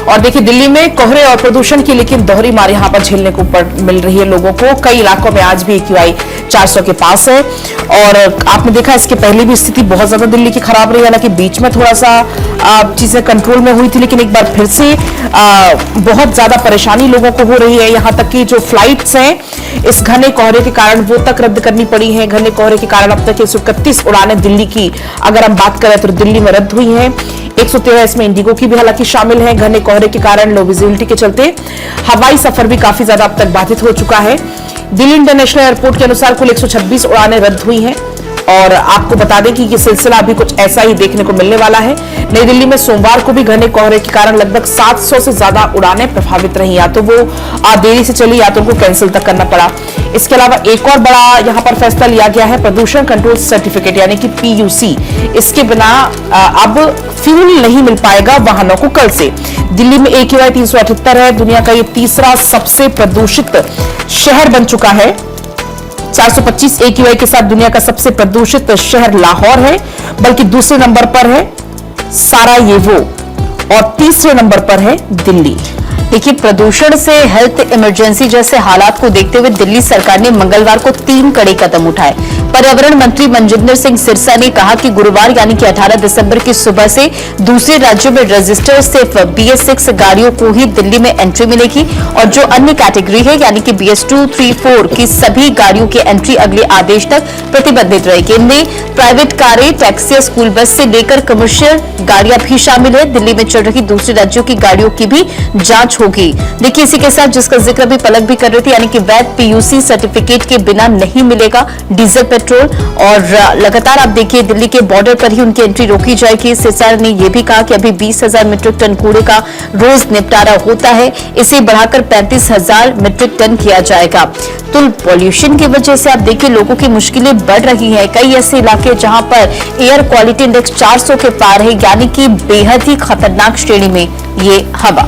और देखिए दिल्ली में कोहरे और प्रदूषण की लेकिन दोहरी मार यहां पर झेलने को मिल रही है लोगों को। कई इलाकों में आज भी AQI 400 के पास है और आपने देखा इसके पहले भी स्थिति बहुत ज्यादा दिल्ली की खराब रही, हालांकि बीच में थोड़ा सा चीजें कंट्रोल में हुई थी, लेकिन एक बार फिर से बहुत ज्यादा परेशानी लोगों को हो रही है। यहां तक कि जो फ्लाइट्स हैं इस घने कोहरे के कारण वो तक रद्द करनी पड़ी है। घने कोहरे के कारण अब तक 131 उड़ानें दिल्ली की अगर हम बात करें तो दिल्ली में रद्द हुई हैं। 113 इसमें इंडिगो की भी हालांकि शामिल है। घने कोहरे के कारण लो विजिबिलिटी के चलते हवाई सफर भी काफी ज्यादा अब तक बाधित हो चुका है। दिल्ली इंटरनेशनल एयरपोर्ट के अनुसार कुल 126 उड़ानें रद्द हुई हैं और आपको बता दें कि ये सिलसिला अभी कुछ ऐसा ही देखने को मिलने वाला है। नई दिल्ली में सोमवार को भी घने कोहरे के कारण लगभग 700 से ज्यादा उड़ानें प्रभावित रही, या तो वो देरी से चली या तो उनको कैंसिल तक करना पड़ा। इसके अलावा एक और बड़ा यहां पर फैसला लिया गया है प्रदूषण कंट्रोल सर्टिफिकेट यानी कि PUC। इसके बिना अब फ्यूल नहीं मिल पाएगा वाहनों को कल से। दिल्ली में AQI 378 है। दुनिया का ये तीसरा सबसे प्रदूषित शहर बन चुका है। 425 AQI के साथ दुनिया का सबसे प्रदूषित शहर लाहौर है, बल्कि दूसरे नंबर पर है सारायेवो और तीसरे नंबर पर है दिल्ली। देखिए, प्रदूषण से हेल्थ इमरजेंसी जैसे हालात को देखते हुए दिल्ली सरकार ने मंगलवार को 3 कड़े कदम उठाए। पर्यावरण मंत्री मनजिंदर सिंह सिरसा ने कहा कि गुरुवार यानी कि 18 दिसंबर की सुबह से दूसरे राज्यों में रजिस्टर्ड सिर्फ BS6 गाड़ियों को ही दिल्ली में एंट्री मिलेगी और जो अन्य कैटेगरी है यानी कि BS2, 3, 4 की सभी गाड़ियों की एंट्री अगले आदेश तक प्रतिबंधित रहेगी। इनमें प्राइवेट कारें, टैक्सी, स्कूल बस से लेकर कमर्शियल गाड़ियां भी शामिल है। दिल्ली में चल रही दूसरे राज्यों की गाड़ियों की भी जांच होगी। देखिए, इसी के साथ जिसका जिक्र भी पलक भी कर रही थी, यानी कि वैध PUC सर्टिफिकेट के बिना नहीं मिलेगा डीजल पेट्रोल। और लगातार आप देखिए दिल्ली के बॉर्डर पर ही उनकी एंट्री रोकी जाएगी। सिरसा ने यह भी कहा कि अभी 20,000 मीट्रिक टन कूड़े का रोज निपटारा होता है, इसे बढ़ाकर 35,000 मीट्रिक टन किया जाएगा। तो पॉल्यूशन की वजह से आप देखिए लोगों की मुश्किलें बढ़ रही हैं। कई ऐसे इलाके जहां पर एयर क्वालिटी इंडेक्स 400 के पार है, यानी कि बेहद ही खतरनाक श्रेणी में ये हवा।